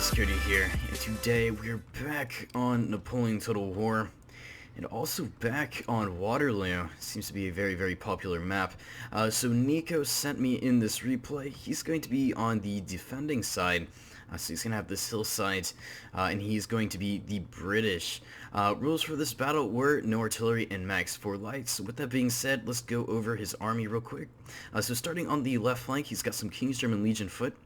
Security here, and today we're back on Napoleon Total War, and also back on Waterloo. Seems to be a very popular map. So Nico sent me in this replay. He's going to be on the defending side, so he's going to have this hillside, and he's going to be the British. Rules for this battle were no artillery and max 4 lights. So with that being said, let's go over his army real quick. So starting on the left flank, he's got some Coldstream and Legion foot,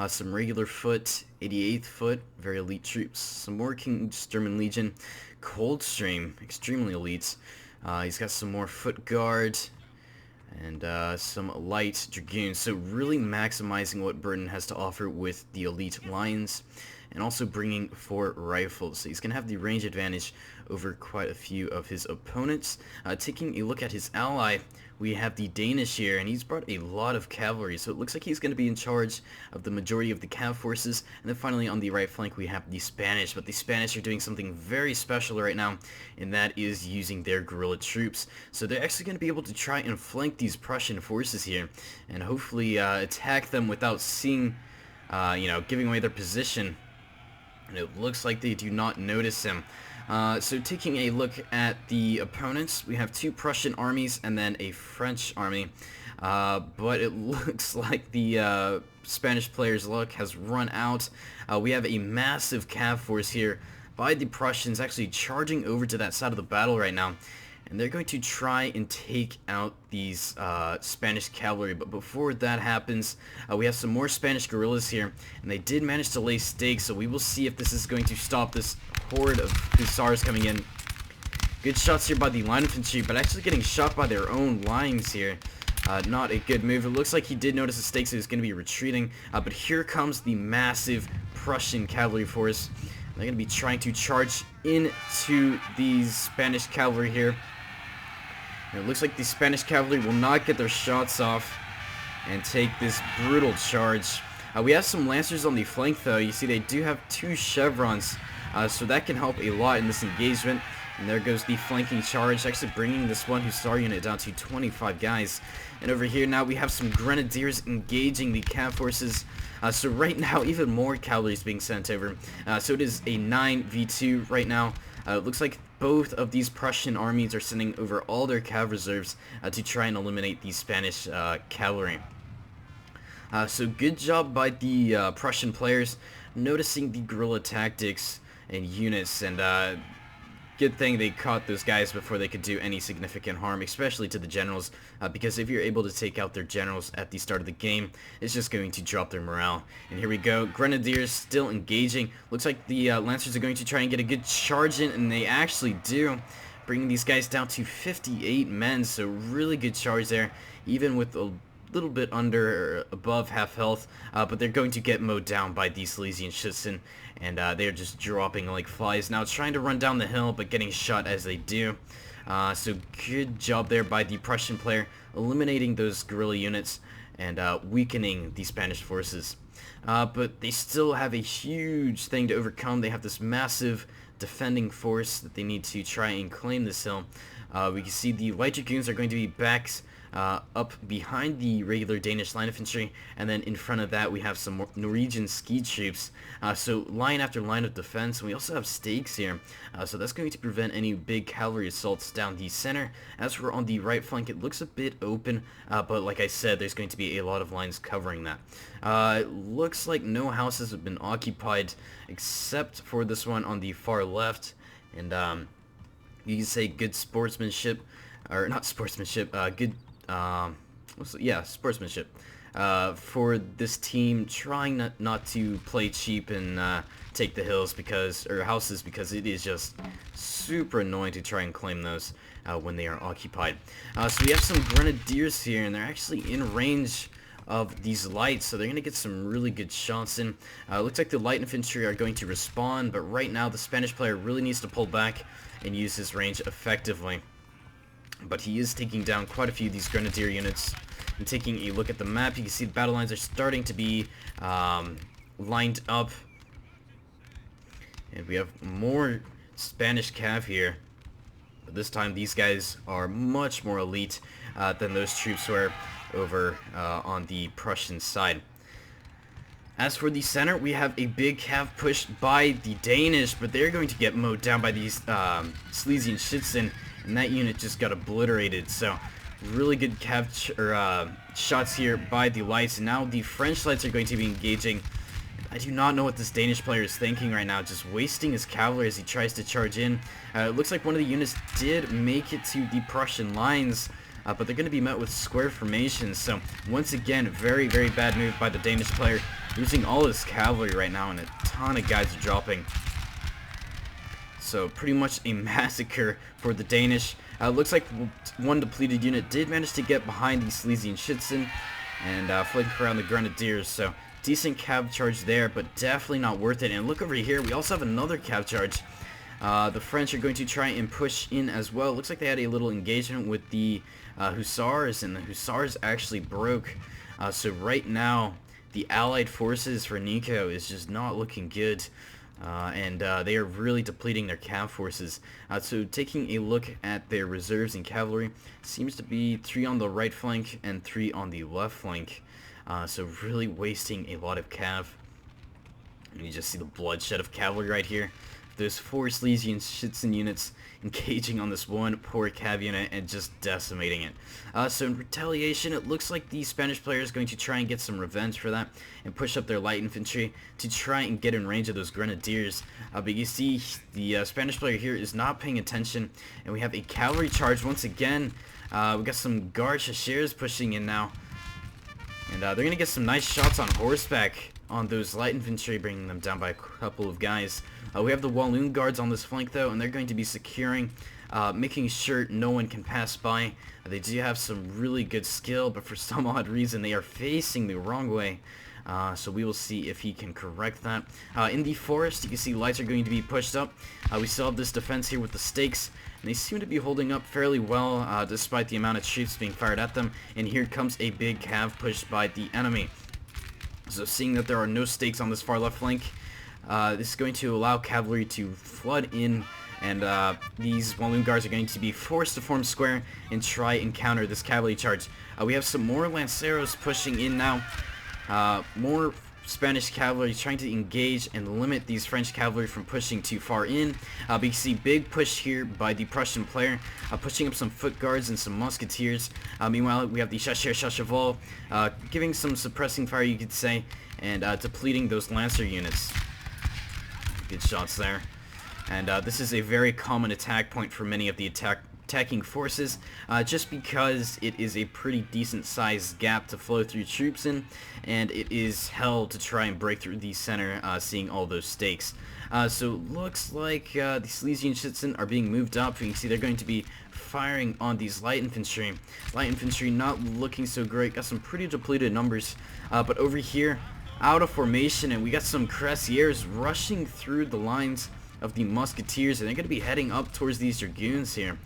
some regular foot, 88th foot, very elite troops, some more Coldstream and Legion, Coldstream, extremely elite. He's got some more foot guard, and some light dragoons, so really maximizing what Britain has to offer with the elite lions, and also bringing 4 rifles. So he's going to have the range advantage over quite a few of his opponents. Taking a look at his ally, we have the Danish here, and he's brought a lot of cavalry, so it looks like he's going to be in charge of the majority of the cav forces. And then finally on the right flank we have the Spanish, but the Spanish are doing something very special right now, and that is using their guerrilla troops. So they're actually going to be able to try and flank these Prussian forces here, and hopefully attack them without seeing, giving away their position. And it looks like they do not notice him. So taking a look at the opponents, we have 2 Prussian armies and then a French army. But it looks like the Spanish player's luck has run out. We have a massive cav force here by the Prussians actually charging over to that side of the battle right now. And they're going to try and take out these Spanish cavalry. But before that happens, we have some more Spanish guerrillas here. And they did manage to lay stakes, so we will see if this is going to stop this horde of hussars coming in. Good shots here by the line infantry, but actually getting shot by their own lines here. Not a good move. It looks like he did notice the stakes, so he's going to be retreating. But here comes the massive Prussian cavalry force. They're going to be trying to charge into these Spanish cavalry here. And it looks like the Spanish cavalry will not get their shots off and take this brutal charge. We have some lancers on the flank though. You see they do have 2 chevrons, so that can help a lot in this engagement. And there goes the flanking charge, actually bringing this one Hussar unit down to 25 guys. And over here now we have some grenadiers engaging the cav forces. So right now even more cavalry is being sent over. So it is a 9v2 right now. It looks like both of these Prussian armies are sending over all their cav reserves to try and eliminate the Spanish cavalry. So good job by the Prussian players noticing the guerrilla tactics and units, and good thing they caught those guys before they could do any significant harm, especially to the generals, because if you're able to take out their generals at the start of the game, it's just going to drop their morale. And here we go, Grenadiers still engaging. Looks like the Lancers are going to try and get a good charge in, and they actually do, bringing these guys down to 58 men, so really good charge there, even with a little bit under or above half health, but they're going to get mowed down by the Silesian Schützen, and they're just dropping like flies. Now trying to run down the hill, but getting shot as they do. So good job there by the Prussian player, eliminating those guerrilla units and weakening the Spanish forces. But they still have a huge thing to overcome. They have this massive defending force that they need to try and claim this hill. We can see the light dragoons are going to be back up behind the regular Danish line infantry, and then in front of that we have some Norwegian ski troops. So line after line of defense, and we also have stakes here, so that's going to prevent any big cavalry assaults down the center. As for on the right flank, it looks a bit open, but like I said, there's going to be a lot of lines covering that. It looks like no houses have been occupied except for this one on the far left, and you can say good sportsmanship, or not sportsmanship, good sportsmanship for this team, trying not to play cheap and take the hills or houses, because it is just super annoying to try and claim those when they are occupied. So we have some grenadiers here, and they're actually in range of these lights, so they're going to get some really good shots in. Looks like the light infantry are going to respond, but right now the Spanish player really needs to pull back and use his range effectively. But he is taking down quite a few of these grenadier units. And taking a look at the map, you can see the battle lines are starting to be lined up. And we have more Spanish cav here. But this time these guys are much more elite than those troops were over on the Prussian side. As for the center, we have a big cav push by the Danish, but they're going to get mowed down by these Sleazy and Schützen, and that unit just got obliterated. So really good shots here by the lights, and now the French lights are going to be engaging. I do not know what this Danish player is thinking right now, just wasting his cavalry as he tries to charge in. It looks like one of the units did make it to the Prussian lines, but they're going to be met with square formations. So once again, very, very bad move by the Danish player, losing all his cavalry right now, and a ton of guys are dropping. So pretty much a massacre for the Danish. Looks like one depleted unit did manage to get behind the Sleazy and Schützen and flank around the Grenadiers. So decent cav charge there, but definitely not worth it. And look over here, we also have another cav charge. The French are going to try and push in as well. Looks like they had a little engagement with the Hussars, and the Hussars actually broke. So right now, the Allied forces for Nico is just not looking good. And they are really depleting their cav forces. So taking a look at their reserves and cavalry, seems to be 3 on the right flank and 3 on the left flank. So really wasting a lot of cav. And you just see the bloodshed of cavalry right here. There's 4 Sleazy and Schützen units engaging on this one poor cav unit and just decimating it. So in retaliation, it looks like the Spanish player is going to try and get some revenge for that and push up their light infantry to try and get in range of those Grenadiers. But you see the Spanish player here is not paying attention, and we have a cavalry charge once again. We got some Guard Chasseurs pushing in now. And they're going to get some nice shots on horseback on those light infantry, bringing them down by a couple of guys. We have the Walloon Guards on this flank, though, and they're going to be securing, making sure no one can pass by. They do have some really good skill, but for some odd reason, they are facing the wrong way. So we will see if he can correct that. In the forest, you can see lights are going to be pushed up. We still have this defense here with the stakes, and they seem to be holding up fairly well, despite the amount of troops being fired at them. And here comes a big cav pushed by the enemy. So seeing that there are no stakes on this far left flank, this is going to allow cavalry to flood in, and these Walloon Guards are going to be forced to form square and try and counter this cavalry charge. We have some more Lanceros pushing in now. More Spanish cavalry trying to engage and limit these French cavalry from pushing too far in. But you see big push here by the Prussian player, pushing up some foot guards and some musketeers. Meanwhile, we have the Chasseurs giving some suppressing fire, you could say, and depleting those Lancer units. Good shots there. And this is a very common attack point for many of the attacking forces, just because it is a pretty decent sized gap to flow through troops in, and it is hell to try and break through the center, seeing all those stakes. So looks like the Sleazy and Schützen are being moved up. You can see they're going to be firing on these light infantry. Light infantry not looking so great, got some pretty depleted numbers, but over here, out of formation, and we got some Cuirassiers rushing through the lines of the musketeers, and they're going to be heading up towards these dragoons here.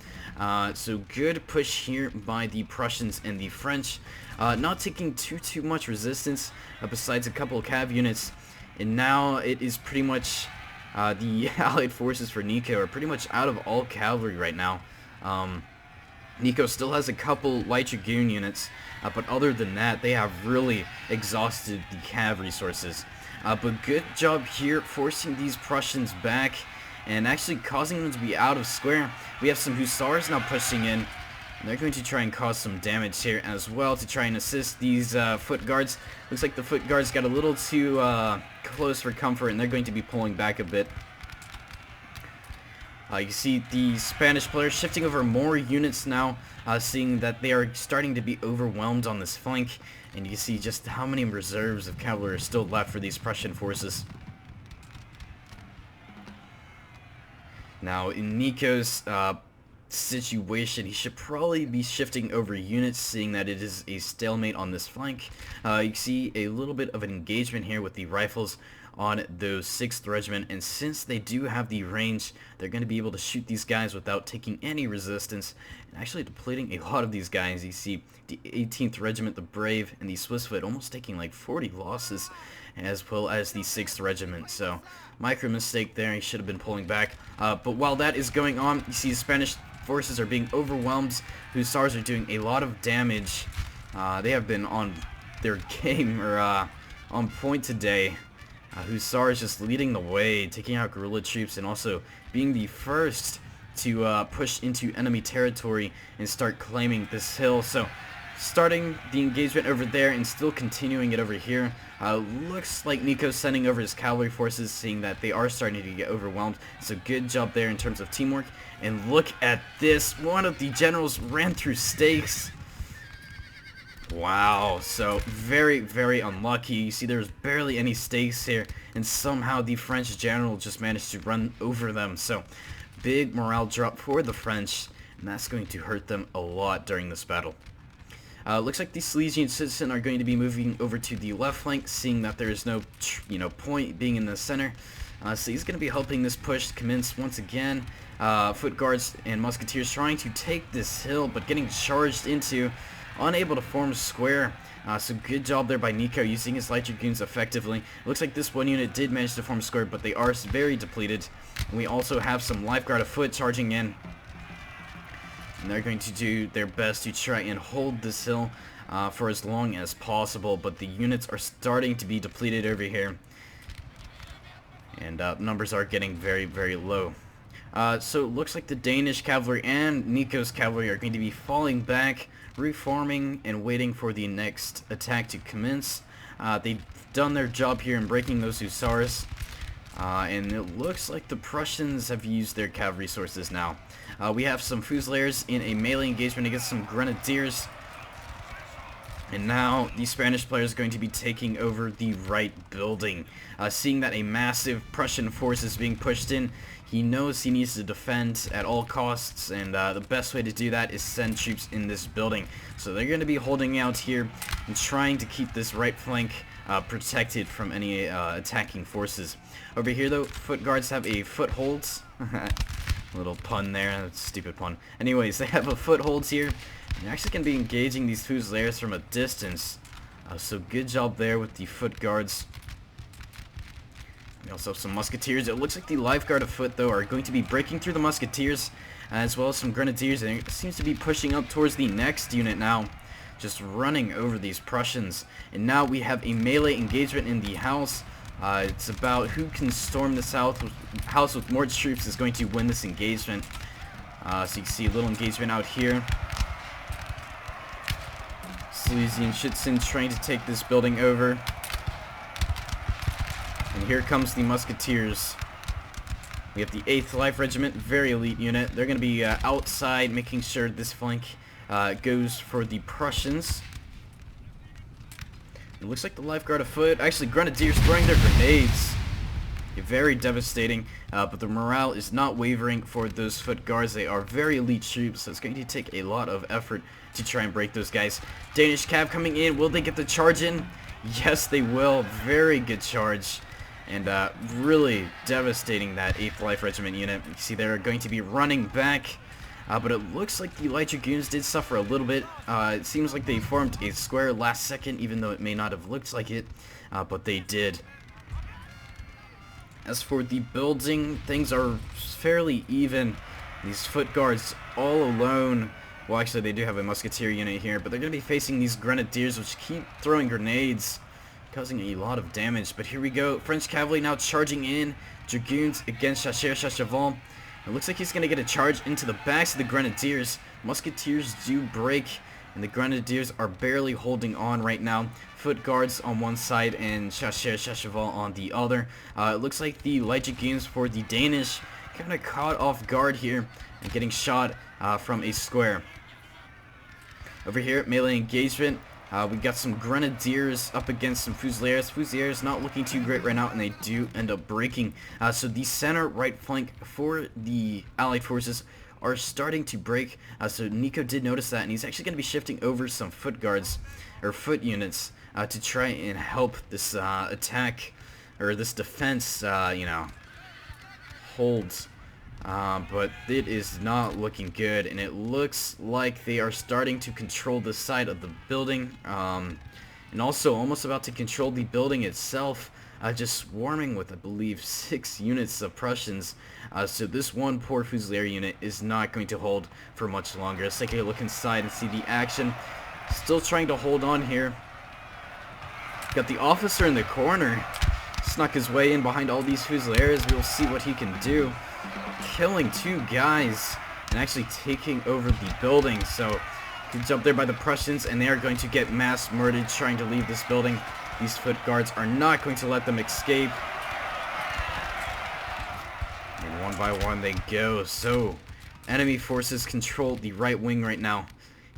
So good push here by the Prussians and the French, not taking too much resistance, besides a couple of cav units. And now it is pretty much the Allied forces for Nico are pretty much out of all cavalry right now. Nico still has a couple light dragoon units, but other than that, they have really exhausted the cav resources. But good job here, forcing these Prussians back and actually causing them to be out of square. We have some Hussars now pushing in, and they're going to try and cause some damage here as well to try and assist these foot guards. Looks like the foot guards got a little too close for comfort, and they're going to be pulling back a bit. You see the Spanish players shifting over more units now, seeing that they are starting to be overwhelmed on this flank, and you can see just how many reserves of cavalry are still left for these Prussian forces. Now, in Nico's situation, he should probably be shifting over units, seeing that it is a stalemate on this flank. You see a little bit of an engagement here with the rifles on those 6th Regiment, and since they do have the range, they're going to be able to shoot these guys without taking any resistance, and actually depleting a lot of these guys. You see the 18th Regiment, the Brave, and the Swissfoot almost taking like 40 losses, as well as the 6th Regiment. So micro mistake there, he should have been pulling back. But while that is going on, you see the Spanish forces are being overwhelmed. Hussars are doing a lot of damage. They have been on their game, or on point today. Hussars just leading the way, taking out guerrilla troops, and also being the first to push into enemy territory and start claiming this hill. So starting the engagement over there and still continuing it over here. Looks like Nico's sending over his cavalry forces, seeing that they are starting to get overwhelmed. So good job there in terms of teamwork. And look at this. One of the generals ran through stakes. Wow, so very, very unlucky. You see there's barely any stakes here, and somehow the French general just managed to run over them. So big morale drop for the French, and that's going to hurt them a lot during this battle. Looks like the Silesian citizen are going to be moving over to the left flank, seeing that there is no, point being in the center. So he's going to be helping this push commence once again. Foot guards and musketeers trying to take this hill, but getting charged into. Unable to form a square. So good job there by Nico using his light dragoons effectively. Looks like this one unit did manage to form a square, but they are very depleted. And we also have some lifeguard afoot charging in. And they're going to do their best to try and hold this hill for as long as possible. But the units are starting to be depleted over here. And numbers are getting very, very low. So it looks like the Danish cavalry and Nico's cavalry are going to be falling back, reforming, and waiting for the next attack to commence. They've done their job here in breaking those hussars. And it looks like the Prussians have used their cavalry sources now. We have some Fusiliers in a melee engagement against some Grenadiers. And now the Spanish player is going to be taking over the right building. Seeing that a massive Prussian force is being pushed in, he knows he needs to defend at all costs, and the best way to do that is send troops in this building. So they're going to be holding out here and trying to keep this right flank protected from any attacking forces. Over here though, foot guards have a foothold. Little pun there, that's a stupid pun. Anyways, they have a foothold here. They're actually going to be engaging these Fusiliers from a distance. So good job there with the foot guards. We also have some musketeers. It looks like the lifeguard afoot, though, are going to be breaking through the musketeers, as well as some grenadiers. And it seems to be pushing up towards the next unit now, just running over these Prussians. And now we have a melee engagement in the house. It's about who can storm this house with more troops is going to win this engagement. So you can see a little engagement out here. Silesian Schützen trying to take this building over. And here comes the musketeers. We have the 8th Life Regiment, very elite unit. They're going to be outside, making sure this flank goes for the Prussians. It looks like the lifeguard afoot. Actually, Grenadiers throwing their grenades. Very devastating, but the morale is not wavering for those foot guards. They are very elite troops, so it's going to take a lot of effort to try and break those guys. Danish cav coming in. Will they get the charge in? Yes, they will. Very good charge. And really devastating that 8th Life Regiment unit. You see they're going to be running back. But it looks like the Light Dragoons did suffer a little bit. It seems like they formed a square last second, even though it may not have looked like it. But they did. As for the building, things are fairly even. These foot guards all alone. Well, actually, they do have a musketeer unit here, but they're going to be facing these grenadiers, which keep throwing grenades, causing a lot of damage. But here we go. French cavalry now charging in. Dragoons against Chasseurs-Chacheval. It looks like he's going to get a charge into the backs of the grenadiers. Musketeers do break, and the grenadiers are barely holding on right now. Foot guards on one side and Chasseurs-Chacheval on the other. It looks like the light dragoons for the Danish kind of caught off guard here and getting shot from a square. Over here, melee engagement. We got some grenadiers up against some Fusiliers. Fusiliers not looking too great right now, and they do end up breaking. So the center right flank for the Allied forces are starting to break. So Nico did notice that, and he's actually going to be shifting over some foot guards, or foot units, to try and help this attack, or this defense, hold. But it is not looking good, and it looks like they are starting to control the side of the building, and also almost about to control the building itself, just swarming with, I believe, 6 units of Prussians. So this one poor Fusilier unit is not going to hold for much longer. Let's take a look inside and see the action. Still trying to hold on here. Got the officer in the corner. Snuck his way in behind all these Fusiliers. We'll see what he can do. Killing 2 guys and actually taking over the building. So, good job there by the Prussians, and they are going to get mass murdered trying to leave this building. These foot guards are not going to let them escape. And one by one they go. So, enemy forces control the right wing right now.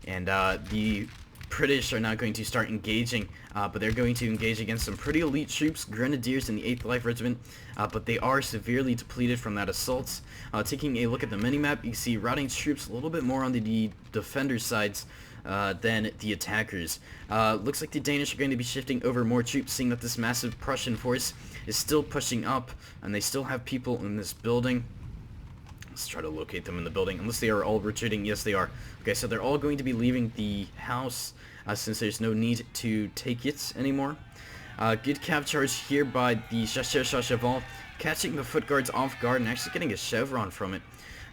And the British are not going to start engaging, but they're going to engage against some pretty elite troops, Grenadiers in the 8th Life Regiment, but they are severely depleted from that assault. Taking a look at the minimap, you can see routing troops a little bit more on the defender sides than the attackers. Looks like the Danish are going to be shifting over more troops, seeing that this massive Prussian force is still pushing up, and they still have people in this building. Let's try to locate them in the building, unless they are all retreating. Yes, they are. Okay, so they're all going to be leaving the house, since there's no need to take it anymore. Good cap charge here by the Chasseurs catching the foot guards off guard and actually getting a chevron from it.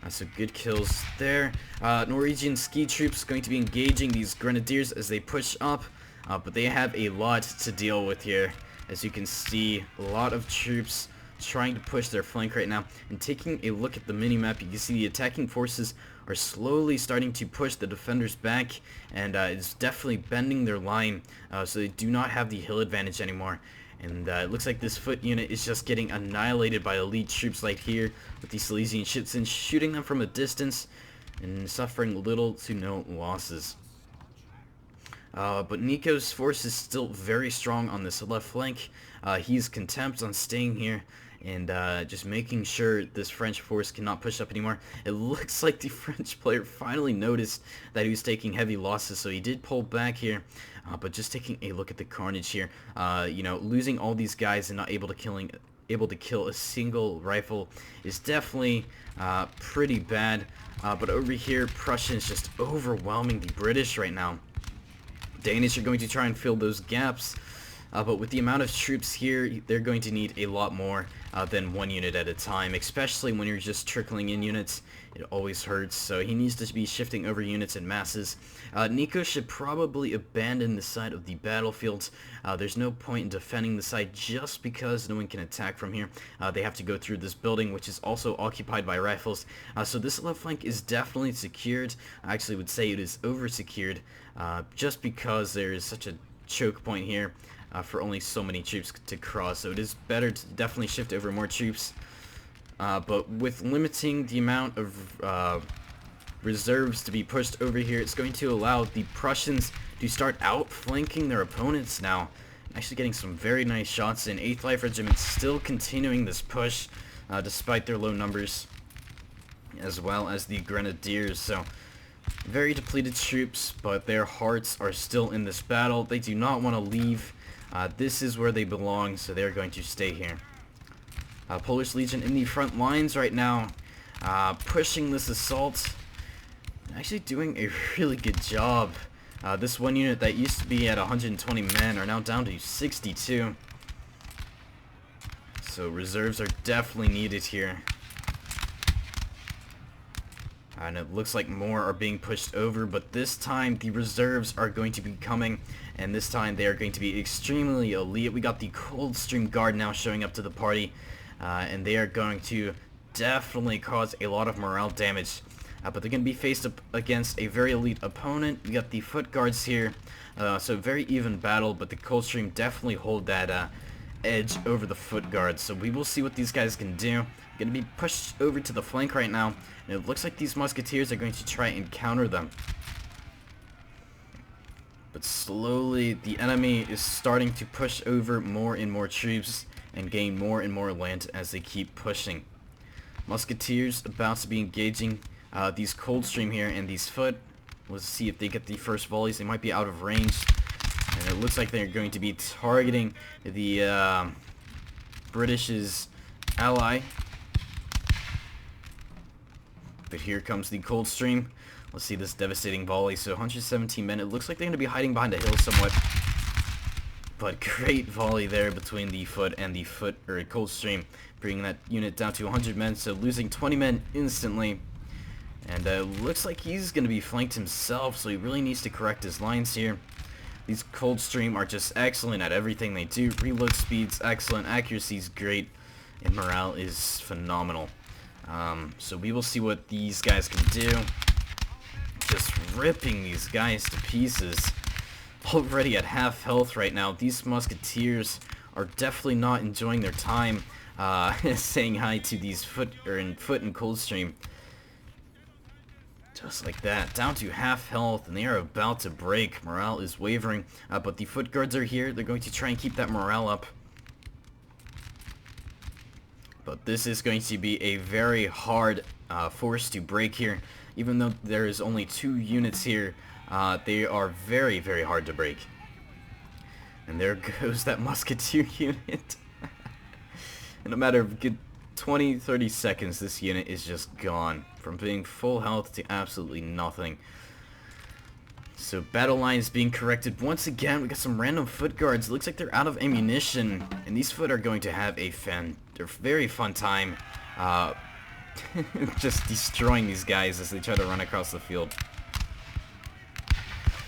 So good kills there. Norwegian ski troops going to be engaging these Grenadiers as they push up, but they have a lot to deal with here. As you can see, a lot of troops trying to push their flank right now. And taking a look at the minimap, you can see the attacking forces are slowly starting to push the defenders back, and it's definitely bending their line, so they do not have the hill advantage anymore. And it looks like this foot unit is just getting annihilated by elite troops like here, with the Silesian Schützen shooting them from a distance and suffering little to no losses. But Nico's force is still very strong on this left flank. He's content on staying here and just making sure this French force cannot push up anymore. It looks like the French player finally noticed that he was taking heavy losses, so he did pull back here. But just taking a look at the carnage here, you know, losing all these guys and not able to kill a single rifle is definitely pretty bad. But over here, Prussia is just overwhelming the British right now. Danish are going to try and fill those gaps, but with the amount of troops here, they're going to need a lot more than one unit at a time, especially when you're just trickling in units. It always hurts, so he needs to be shifting over units in masses. Nico should probably abandon the side of the battlefield. There's no point in defending the side just because no one can attack from here. They have to go through this building, which is also occupied by rifles. So this left flank is definitely secured. I actually would say it is over-secured, just because there is such a choke point here for only so many troops to cross. So it is better to definitely shift over more troops. But with limiting the amount of reserves to be pushed over here, it's going to allow the Prussians to start outflanking their opponents now. Actually getting some very nice shots in. 8th Life Regiment still continuing this push despite their low numbers, as well as the Grenadiers. So very depleted troops, but their hearts are still in this battle. They do not want to leave. This is where they belong, so they're going to stay here. Polish Legion in the front lines right now, pushing this assault, actually doing a really good job. This one unit that used to be at 120 men are now down to 62. So reserves are definitely needed here. And it looks like more are being pushed over, but this time the reserves are going to be coming, and this time they are going to be extremely elite. We got the Coldstream Guard now showing up to the party, and they are going to definitely cause a lot of morale damage. But they're going to be faced up against a very elite opponent. We got the Foot Guards here, so very even battle, but the Coldstream definitely hold that edge over the Foot Guards. So we will see what these guys can do. Going to be pushed over to the flank right now, and it looks like these Musketeers are going to try and counter them. But slowly, the enemy is starting to push over more and more troops and gain more and more land as they keep pushing. Musketeers about to be engaging these Coldstream here and these Foot. Let's see if they get the first volleys. They might be out of range, and it looks like they're going to be targeting the British's ally. But here comes the Coldstream. Let's see this devastating volley. So 117 men. It looks like they're going to be hiding behind a hill somewhat. But great volley there between the Foot and the Coldstream, bringing that unit down to 100 men. So losing 20 men instantly. And looks like he's going to be flanked himself, so he really needs to correct his lines here. These Coldstream are just excellent at everything they do. Reload speed's excellent, accuracy's great, and morale is phenomenal. So we will see what these guys can do. Just ripping these guys to pieces. Already at half health right now. These musketeers are definitely not enjoying their time saying hi to these foot and Coldstream. Just like that, down to half health, and they are about to break. Morale is wavering, but the foot guards are here. They're going to try and keep that morale up. But this is going to be a very hard force to break here. Even though there is only 2 units here, they are very, very hard to break. And there goes that musketeer unit. In a matter of good 20-30 seconds, this unit is just gone. From being full health to absolutely nothing. So battle lines being corrected once again. We got some random foot guards. Looks like they're out of ammunition, and these foot are going to have a very fun time just destroying these guys as they try to run across the field.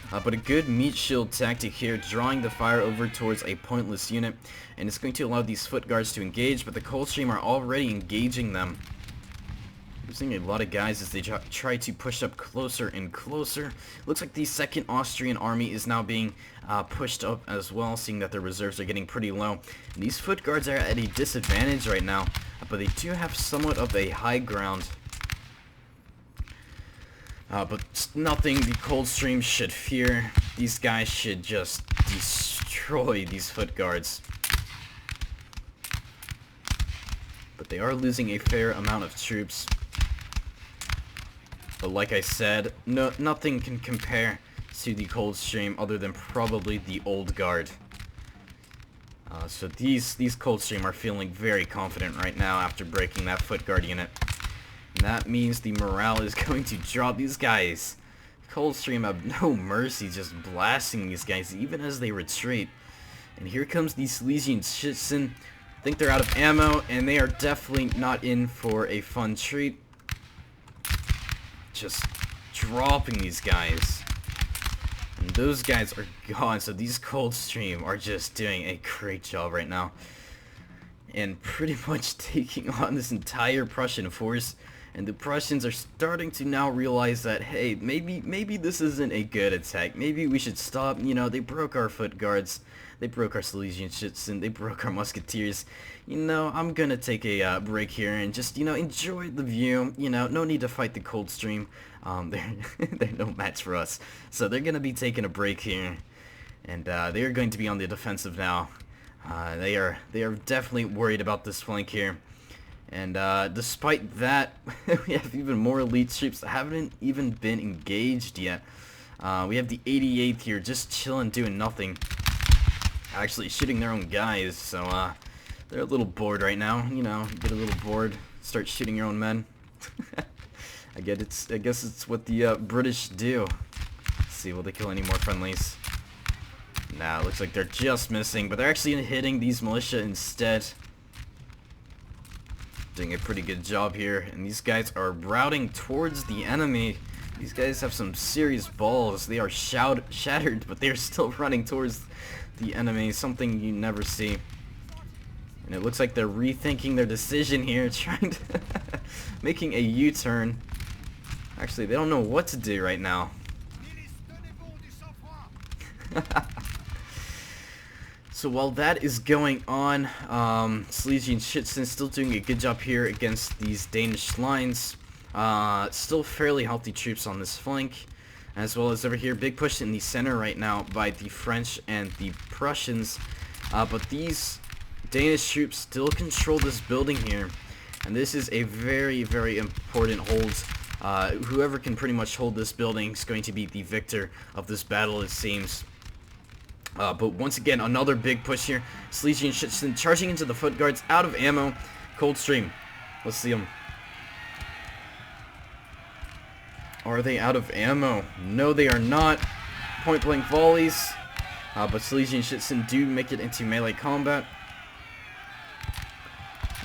But a good meat shield tactic here, drawing the fire over towards a pointless unit, and it's going to allow these foot guards to engage, but the Coldstream are already engaging them. Losing a lot of guys as they try to push up closer and closer. Looks like the 2nd Austrian army is now being pushed up as well, seeing that their reserves are getting pretty low. And these foot guards are at a disadvantage right now, but they do have somewhat of a high ground. But nothing the Coldstream should fear. These guys should just destroy these foot guards. But they are losing a fair amount of troops. But like I said, nothing can compare to the Coldstream other than probably the Old Guard. So these Coldstream are feeling very confident right now after breaking that foot guard unit. And that means the morale is going to drop. These guys, Coldstream have no mercy, just blasting these guys even as they retreat. And here comes the Silesian Schützen. I think they're out of ammo, and they are definitely not in for a fun treat. Just dropping these guys. And those guys are gone, so these Coldstream are just doing a great job right now. And pretty much taking on this entire Prussian force. And the Prussians are starting to now realize that, hey, maybe this isn't a good attack. Maybe we should stop. You know, they broke our foot guards. They broke our Silesian Schützen. They broke our musketeers. You know, I'm gonna take a break here and just, you know, enjoy the view. You know, no need to fight the Coldstream. They're no match for us. So they're gonna be taking a break here. And they are going to be on the defensive now. They are definitely worried about this flank here. And despite that, we have even more elite troops that haven't even been engaged yet. We have the 88th here just chilling, doing nothing. Actually shooting their own guys, so they're a little bored right now. You know, get a little bored, start shooting your own men. I guess it's what the British do. Let's see, will they kill any more friendlies? Nah, it looks like they're just missing, but they're actually hitting these militia instead. Doing a pretty good job here, and these guys are routing towards the enemy. These guys have some serious balls. They are shattered, but they're still running towards the enemy, something you never see. And it looks like they're rethinking their decision here, trying to making a U-turn. Actually, they don't know what to do right now. So while that is going on, Silesian Schützen still doing a good job here against these Danish lines. Still fairly healthy troops on this flank, as well as over here, big push in the center right now by the French and the Prussians. But these Danish troops still control this building here, and this is a very, very important hold. Whoever can pretty much hold this building is going to be the victor of this battle, it seems. But once again, another big push here. Silesian Schützen charging into the foot guards, out of ammo. Coldstream, let's see them. Are they out of ammo? No, they are not. Point blank volleys. But Silesian Schützen do make it into melee combat.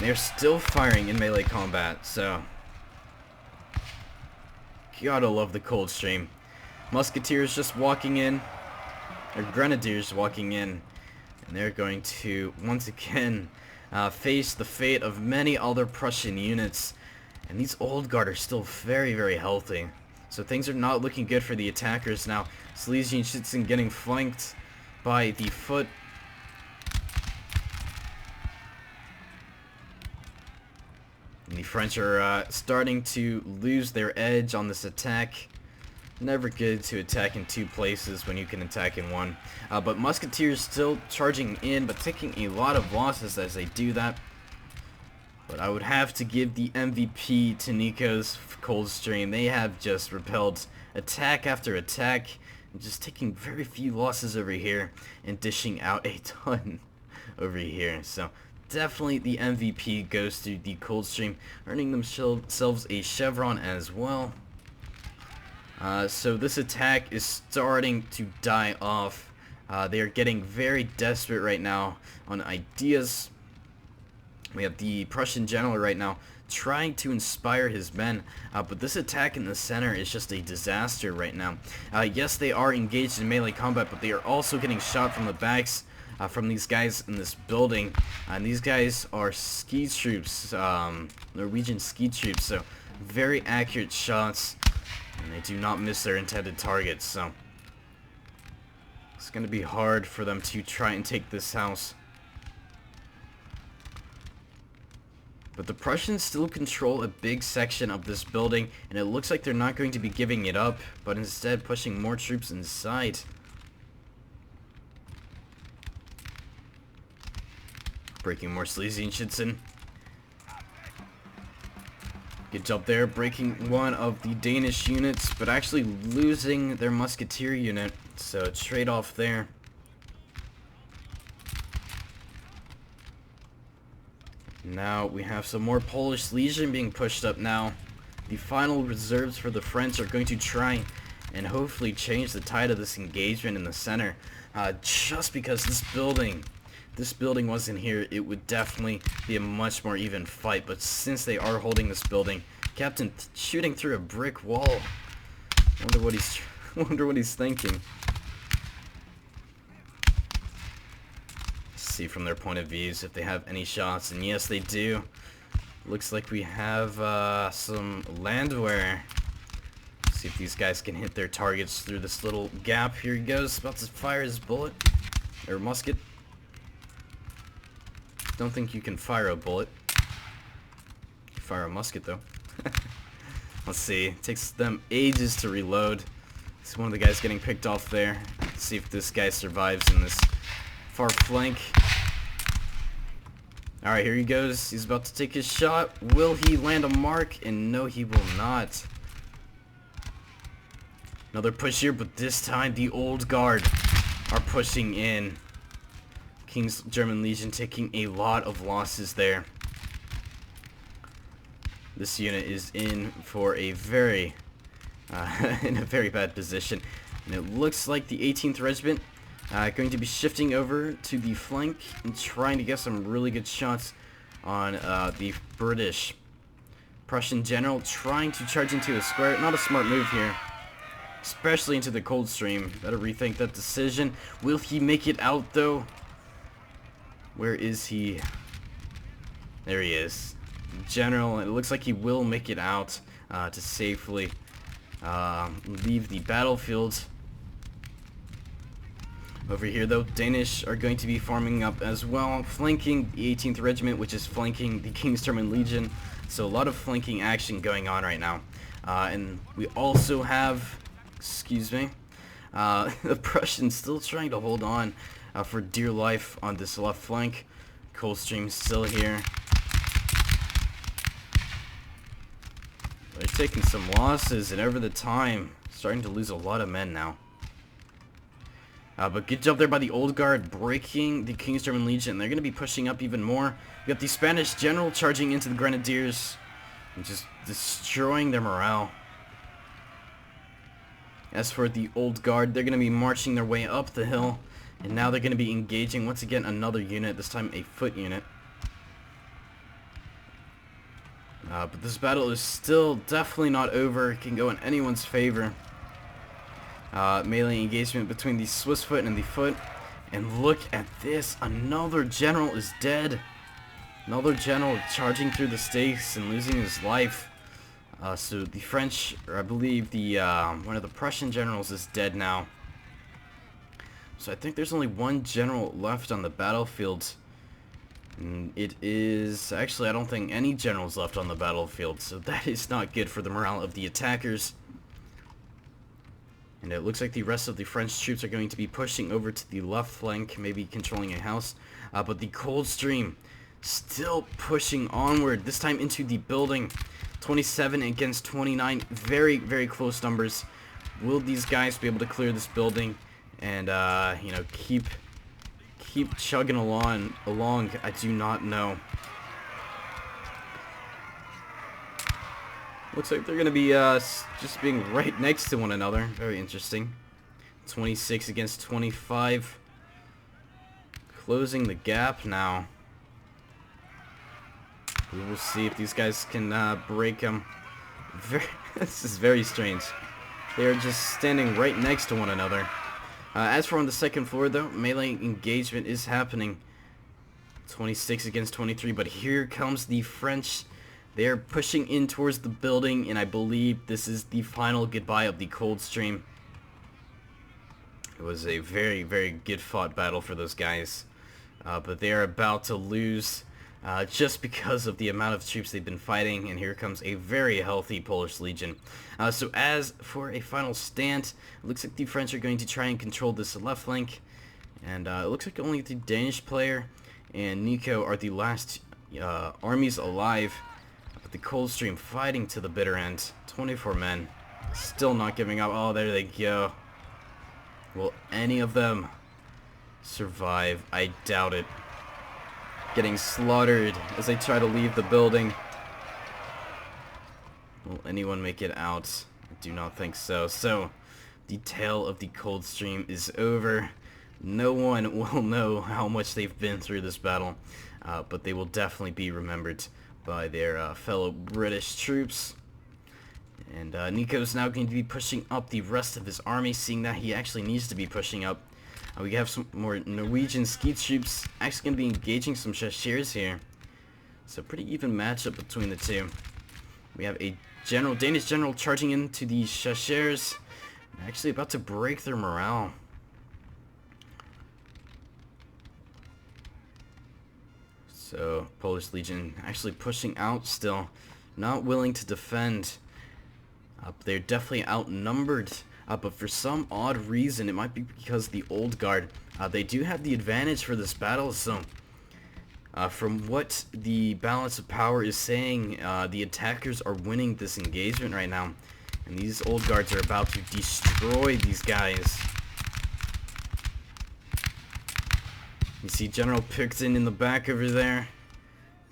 They're still firing in melee combat, so gotta love the Coldstream. Musketeers just walking in. Our grenadiers walking in, and they're going to once again face the fate of many other Prussian units. And these old guard are still very, very healthy. So things are not looking good for the attackers now. Schlesien-Schützen getting flanked by the foot. And the French are starting to lose their edge on this attack. Never good to attack in two places when you can attack in one. But Musketeers still charging in, but taking a lot of losses as they do that. But I would have to give the MVP to Nico's Coldstream. They have just repelled attack after attack, and just taking very few losses over here, and dishing out a ton over here. So definitely the MVP goes to the Coldstream, earning themselves a chevron as well. So this attack is starting to die off. They are getting very desperate right now on ideas. We have the Prussian general right now trying to inspire his men, but this attack in the center is just a disaster right now. Yes, they are engaged in melee combat, but they are also getting shot from the backs from these guys in this building. And these guys are ski troops, Norwegian ski troops, so very accurate shots, and they do not miss their intended targets. So it's going to be hard for them to try and take this house. But the Prussians still control a big section of this building, and it looks like they're not going to be giving it up, but instead pushing more troops inside. Breaking more Schlesien-Schützen. Good job there, breaking one of the Danish units, but actually losing their musketeer unit, so trade-off there. Now we have some more Polish Legion being pushed up now. The final reserves for the French are going to try and hopefully change the tide of this engagement in the center. Just because this building wasn't here, it would definitely be a much more even fight. But since they are holding this building, Captain shooting through a brick wall. Wonder what he's thinking. See from their point of views if they have any shots, and yes they do. Looks like we have some landwehr. See if these guys can hit their targets through this little gap. Here he goes, about to fire his bullet or musket. Don't think you can fire a bullet. You fire a musket though. Let's see, it takes them ages to reload. See one of the guys getting picked off there. Let's see if this guy survives in this far flank. Alright, here he goes. He's about to take his shot. Will he land a mark? And no, he will not. Another push here, but this time the old guard are pushing in. King's German Legion taking a lot of losses there. This unit is in for a very in a very bad position. And it looks like the 18th Regiment going to be shifting over to the flank and trying to get some really good shots on the British. Prussian general trying to charge into a square. Not a smart move here, especially into the Coldstream. Better rethink that decision. Will he make it out though? Where is he? There he is. General, it looks like he will make it out to safely leave the battlefield. Over here though, Danish are going to be farming up as well, flanking the 18th Regiment, which is flanking the King's German Legion. So a lot of flanking action going on right now. And we also have, excuse me, the Prussians still trying to hold on for dear life on this left flank. Coldstream still here. They're taking some losses, and over the time, starting to lose a lot of men now. But good job there by the old guard, breaking the King's German Legion. They're going to be pushing up even more. We got the Spanish general charging into the Grenadiers and just destroying their morale. As for the old guard, they're going to be marching their way up the hill. And now they're going to be engaging once again another unit, this time a foot unit. But this battle is still definitely not over. It can go in anyone's favor. Melee engagement between the Swiss foot and the foot. And look at this. Another general is dead. Another general charging through the stakes and losing his life. So the French, or I believe the one of the Prussian generals is dead now. So I think there's only one general left on the battlefield. And it is... Actually, I don't think any generals left on the battlefield. So that is not good for the morale of the attackers. And it looks like the rest of the French troops are going to be pushing over to the left flank, maybe controlling a house. But the Coldstream still pushing onward, this time into the building. 27 against 29, very, very close numbers. Will these guys be able to clear this building and, you know, keep chugging along? I do not know. Looks like they're going to be just being right next to one another. Very interesting. 26 against 25. Closing the gap now. We will see if these guys can break them. This is very strange. They are just standing right next to one another. As for on the second floor, though, melee engagement is happening. 26 against 23, but here comes the French. They are pushing in towards the building, and I believe this is the final goodbye of the Coldstream. It was a very, very good fought battle for those guys. But they are about to lose just because of the amount of troops they've been fighting, and here comes a very healthy Polish Legion. So as for a final stand, it looks like the French are going to try and control this left flank, and it looks like only the Danish player and Nico are the last armies alive. But the Coldstream fighting to the bitter end. 24 men, still not giving up. Oh, there they go. Will any of them survive? I doubt it. Getting slaughtered as they try to leave the building. Will anyone make it out? I do not think so. So, the tale of the Coldstream is over. No one will know how much they've been through this battle, but they will definitely be remembered by their fellow British troops. And Nico's now going to be pushing up the rest of his army, seeing that he actually needs to be pushing up. We have some more Norwegian ski troops actually going to be engaging some Chasseurs here. So pretty even matchup between the two. We have a Danish general charging into the Chasseurs, actually about to break their morale. So Polish Legion actually pushing out still, not willing to defend. They're definitely outnumbered. But for some odd reason, it might be because the old guard, they do have the advantage for this battle. So from what the balance of power is saying, the attackers are winning this engagement right now, and these old guards are about to destroy these guys. You see General Picton in the back over there,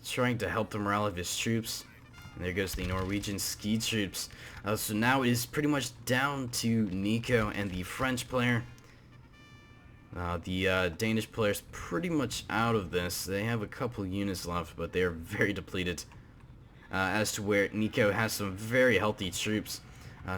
trying to help the morale of his troops. And there goes the Norwegian ski troops. So now it is pretty much down to Nico and the French player. The Danish player is pretty much out of this. They have a couple units left, but they are very depleted. As to where Nico has some very healthy troops.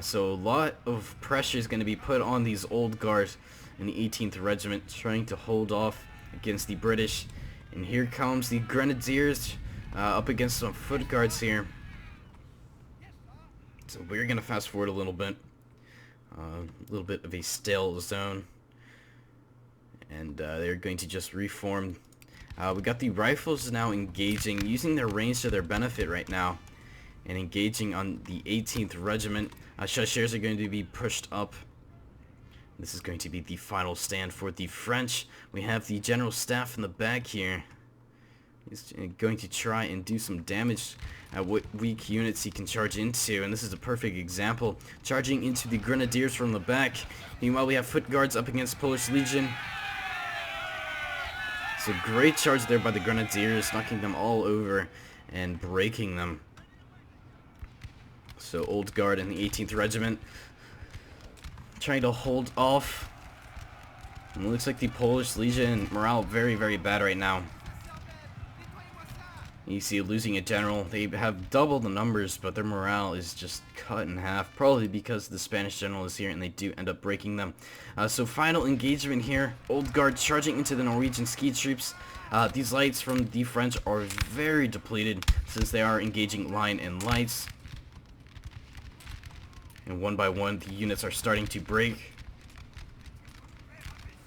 So a lot of pressure is going to be put on these old guards in the 18th Regiment, trying to hold off against the British. And here comes the Grenadiers up against some foot guards here. So we're going to fast forward a little bit of a stale zone, and they're going to just reform. We got the rifles now engaging, using their range to their benefit right now, and engaging on the 18th Regiment. Chasseurs are going to be pushed up. This is going to be the final stand for the French. We have the General Staff in the back here. He's going to try and do some damage at what weak units he can charge into, and this is a perfect example. Charging into the Grenadiers from the back. Meanwhile, we have foot guards up against Polish Legion. So great charge there by the Grenadiers, knocking them all over and breaking them. So Old Guard and the 18th Regiment trying to hold off. And it looks like the Polish Legion morale very, very bad right now. You see losing a general. They have double the numbers, but their morale is just cut in half, probably because the Spanish general is here and they do end up breaking them. So final engagement here. Old Guard charging into the Norwegian ski troops. These lights from the French are very depleted since they are engaging line and lights. And one by one, the units are starting to break.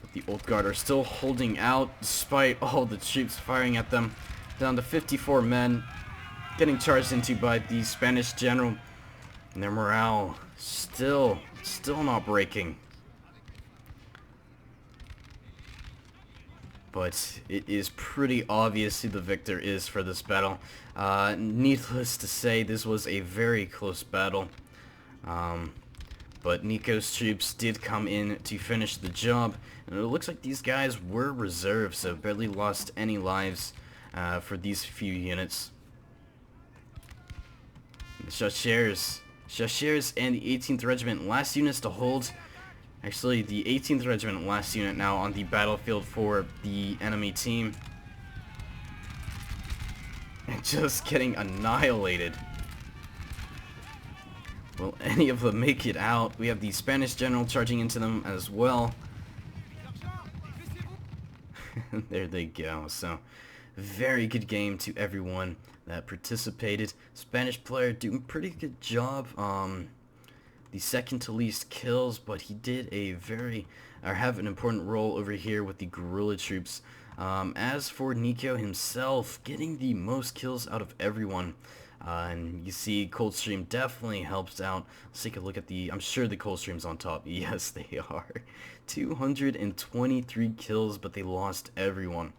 But the Old Guard are still holding out despite all the troops firing at them. Down to 54 men, getting charged into by the Spanish general, and their morale still not breaking. But it is pretty obvious who the victor is for this battle. Needless to say, this was a very close battle. But Nico's troops did come in to finish the job, and it looks like these guys were reserved, so barely lost any lives for these few units. Chasseurs and the 18th Regiment, last units to hold. Actually, the 18th Regiment, last unit now on the battlefield for the enemy team. And just getting annihilated. Will any of them make it out? We have the Spanish general charging into them as well. There they go. So, very good game to everyone that participated. Spanish player doing a pretty good job. The second to least kills, but he did have an important role over here with the guerrilla troops. As for Nico himself, getting the most kills out of everyone. And you see Coldstream definitely helps out. Let's take a look at I'm sure the Coldstream's on top. Yes, they are. 223 kills, but they lost everyone.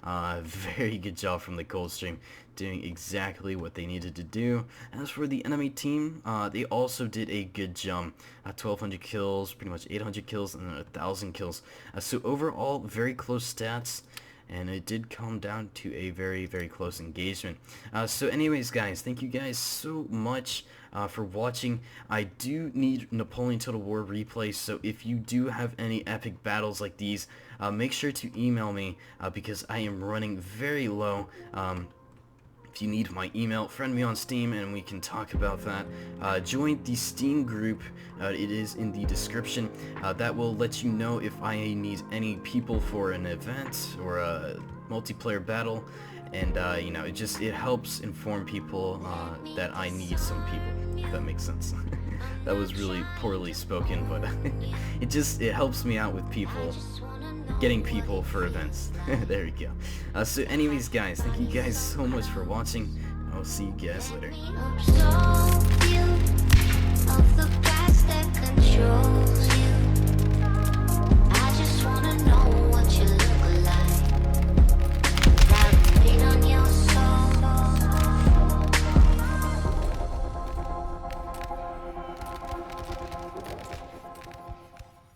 Very good job from the Coldstream, doing exactly what they needed to do. As for the enemy team, they also did a good job. 1,200 kills, pretty much 800 kills, and 1,000 kills. So overall, very close stats. And it did come down to a very, very close engagement. So anyways, guys, thank you guys so much for watching. I do need Napoleon Total War replays, so if you do have any epic battles like these, make sure to email me because I am running very low. If you need my email, friend me on Steam and we can talk about that. Join the Steam group, it is in the description. That will let you know if I need any people for an event or a multiplayer battle, and you know, it helps inform people that I need some people, if that makes sense. That was really poorly spoken, but it helps me out with people. Getting people for events. There we go. So anyways, guys, thank you guys so much for watching. I'll see you guys later. Of the past that controls you.